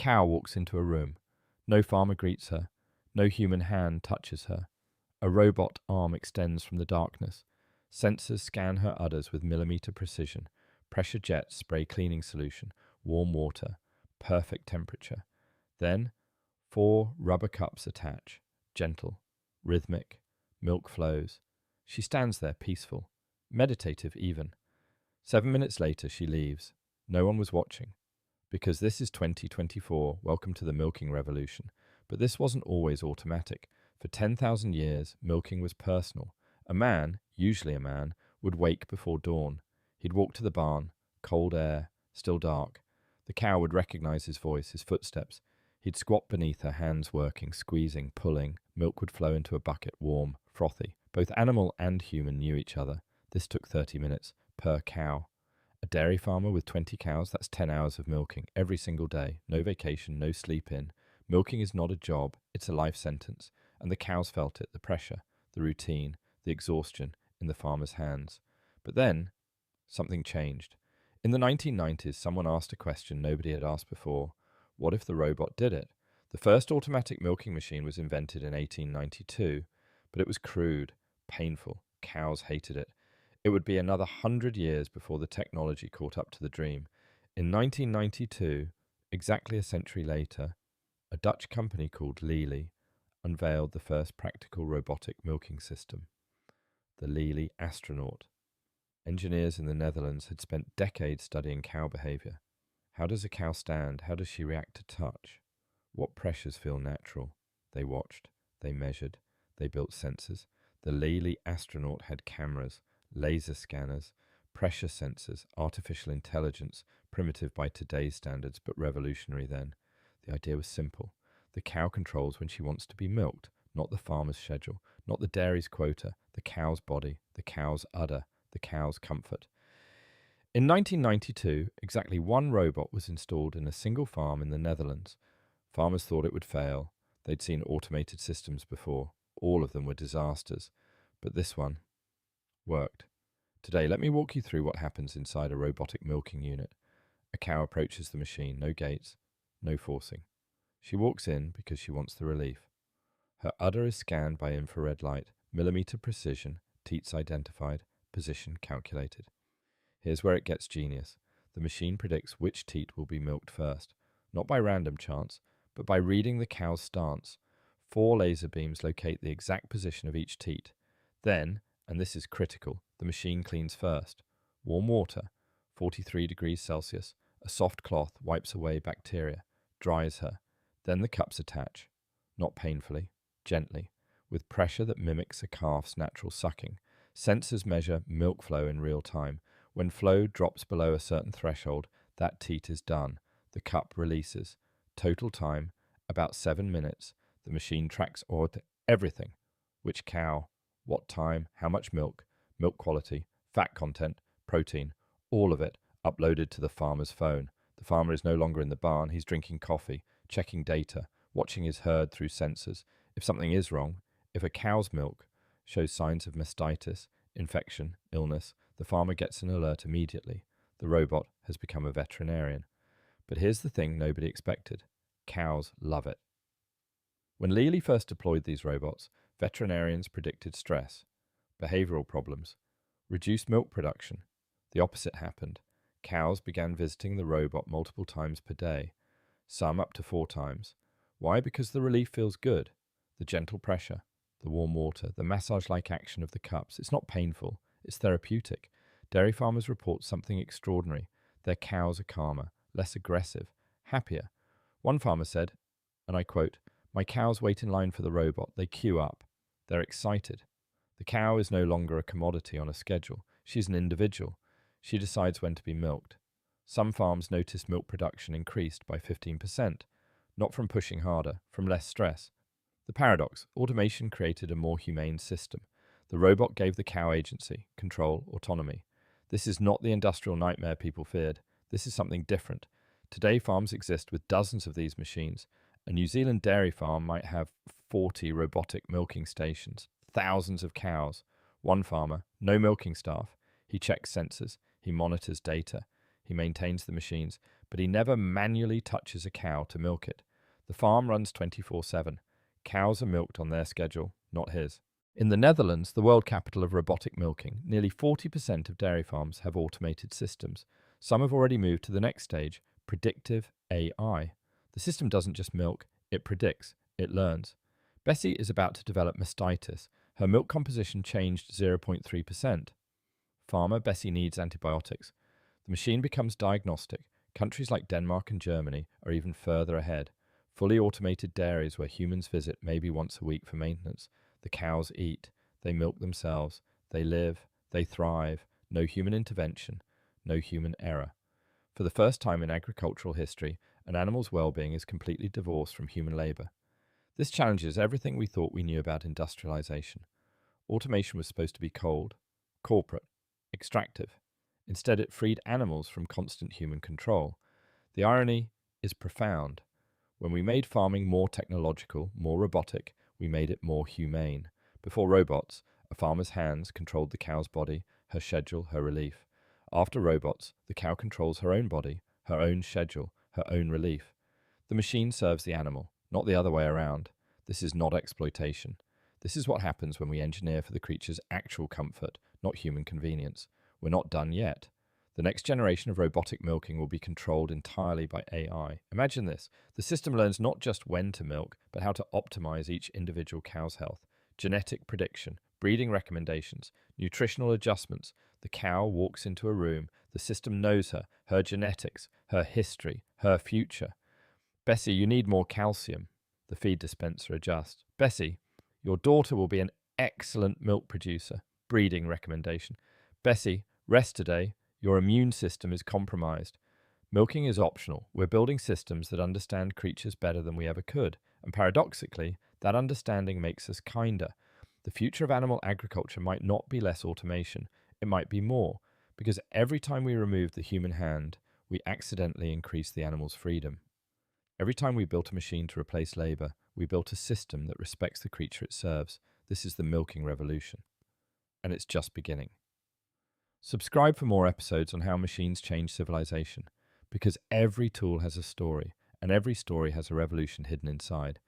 cow walks into a room. No farmer greets her. No human hand touches her. A robot arm extends from the darkness. Sensors scan her udders with millimeter precision. Pressure jets spray cleaning solution. Warm water. Perfect temperature. Then, 4 rubber cups attach. Gentle. Rhythmic. Milk flows. She stands there peaceful. Meditative even. 7 minutes later, she leaves. No one was watching. Because this is 2024, welcome to the milking revolution. But this wasn't always automatic. For 10,000 years, milking was personal. A man, usually a man, would wake before dawn. He'd walk to the barn, cold air, still dark. The cow would recognize his voice, his footsteps. He'd squat beneath her, hands working, squeezing, pulling. Milk would flow into a bucket, warm, frothy. Both animal and human knew each other. This took 30 minutes, per cow. A dairy farmer with 20 cows, that's 10 hours of milking, every single day. No vacation, no sleep in. Milking is not a job, it's a life sentence. And the cows felt it, the pressure, the routine, the exhaustion in the farmer's hands. But then, something changed. In the 1990s, someone asked a question nobody had asked before. What if the robot did it? The first automatic milking machine was invented in 1892, but it was crude, painful. Cows hated it. It would be another 100 years before the technology caught up to the dream. In 1992, exactly a century later, a Dutch company called Lely unveiled the first practical robotic milking system, the Lely Astronaut. Engineers in the Netherlands had spent decades studying cow behavior. How does a cow stand? How does she react to touch? What pressures feel natural? They watched, they measured, they built sensors. The Lely Astronaut had cameras, laser scanners, pressure sensors, artificial intelligence, primitive by today's standards, but revolutionary then. The idea was simple. The cow controls when she wants to be milked, not the farmer's schedule, not the dairy's quota, the cow's body, the cow's udder, the cow's comfort. In 1992, exactly 1 robot was installed in a single farm in the Netherlands. Farmers thought it would fail. They'd seen automated systems before. All of them were disasters. But this one worked. Today, let me walk you through what happens inside a robotic milking unit. A cow approaches the machine, no gates, no forcing. She walks in because she wants the relief. Her udder is scanned by infrared light, millimeter precision, teats identified, position calculated. Here's where it gets genius. The machine predicts which teat will be milked first, not by random chance, but by reading the cow's stance. 4 laser beams locate the exact position of each teat. Then, and this is critical, the machine cleans first. Warm water, 43 degrees Celsius, a soft cloth wipes away bacteria, dries her. Then the cups attach, not painfully, gently, with pressure that mimics a calf's natural sucking. Sensors measure milk flow in real time. When flow drops below a certain threshold, that teat is done. The cup releases. Total time, about 7 minutes. The machine tracks everything. Which cow, what time, how much milk, milk quality, fat content, protein, all of it uploaded to the farmer's phone. The farmer is no longer in the barn, he's drinking coffee, checking data, watching his herd through sensors. If something is wrong, if a cow's milk shows signs of mastitis, infection, illness, the farmer gets an alert immediately. The robot has become a veterinarian. But here's the thing nobody expected. Cows love it. When Lely first deployed these robots, veterinarians predicted stress, behavioral problems, reduced milk production. The opposite happened. Cows began visiting the robot multiple times per day, some up to 4 times. Why? Because the relief feels good. The gentle pressure, the warm water, the massage-like action of the cups. It's not painful, it's therapeutic. Dairy farmers report something extraordinary. Their cows are calmer, less aggressive, happier. One farmer said, and I quote, "My cows wait in line for the robot. They queue up. They're excited. The cow is no longer a commodity on a schedule. She's an individual. She decides when to be milked." Some farms noticed milk production increased by 15%, not from pushing harder, from less stress. The paradox: automation created a more humane system. The robot gave the cow agency, control, autonomy. This is not the industrial nightmare people feared. This is something different. Today, farms exist with dozens of these machines. A New Zealand dairy farm might have 40 robotic milking stations, thousands of cows. One farmer, no milking staff. He checks sensors. He monitors data. He maintains the machines. but he never manually touches a cow to milk it. The farm runs 24/7. Cows are milked on their schedule, not his. In the Netherlands, the world capital of robotic milking, nearly 40% of dairy farms have automated systems. Some have already moved to the next stage, predictive AI. The system doesn't just milk, it predicts, it learns. Bessie is about to develop mastitis. Her milk composition changed 0.3%. Farmer, Bessie needs antibiotics. The machine becomes diagnostic. Countries like Denmark and Germany are even further ahead. Fully automated dairies where humans visit maybe once a week for maintenance. The cows eat, they milk themselves, they live, they thrive, no human intervention, no human error. For the first time in agricultural history, an animal's well-being is completely divorced from human labor. This challenges everything we thought we knew about industrialization. Automation was supposed to be cold, corporate, extractive. Instead, it freed animals from constant human control. The irony is profound. When we made farming more technological, more robotic, we made it more humane. Before robots, a farmer's hands controlled the cow's body, her schedule, her relief. After robots, the cow controls her own body, her own schedule, her own relief. The machine serves the animal, not the other way around. This is not exploitation. This is what happens when we engineer for the creature's actual comfort, not human convenience. We're not done yet. The next generation of robotic milking will be controlled entirely by AI. Imagine this. The system learns not just when to milk, but how to optimize each individual cow's health. Genetic prediction, breeding recommendations, nutritional adjustments. The cow walks into a room. The system knows her, her genetics, her history, her future. Bessie, you need more calcium. The feed dispenser adjusts. Bessie, your daughter will be an excellent milk producer. Breeding recommendation. Bessie, rest today. Your immune system is compromised. Milking is optional. We're building systems that understand creatures better than we ever could. And paradoxically, that understanding makes us kinder. The future of animal agriculture might not be less automation. It might be more. Because every time we remove the human hand, we accidentally increase the animal's freedom. Every time we built a machine to replace labor, we built a system that respects the creature it serves. This is the milking revolution. And it's just beginning. Subscribe for more episodes on how machines change civilization, because every tool has a story, and every story has a revolution hidden inside.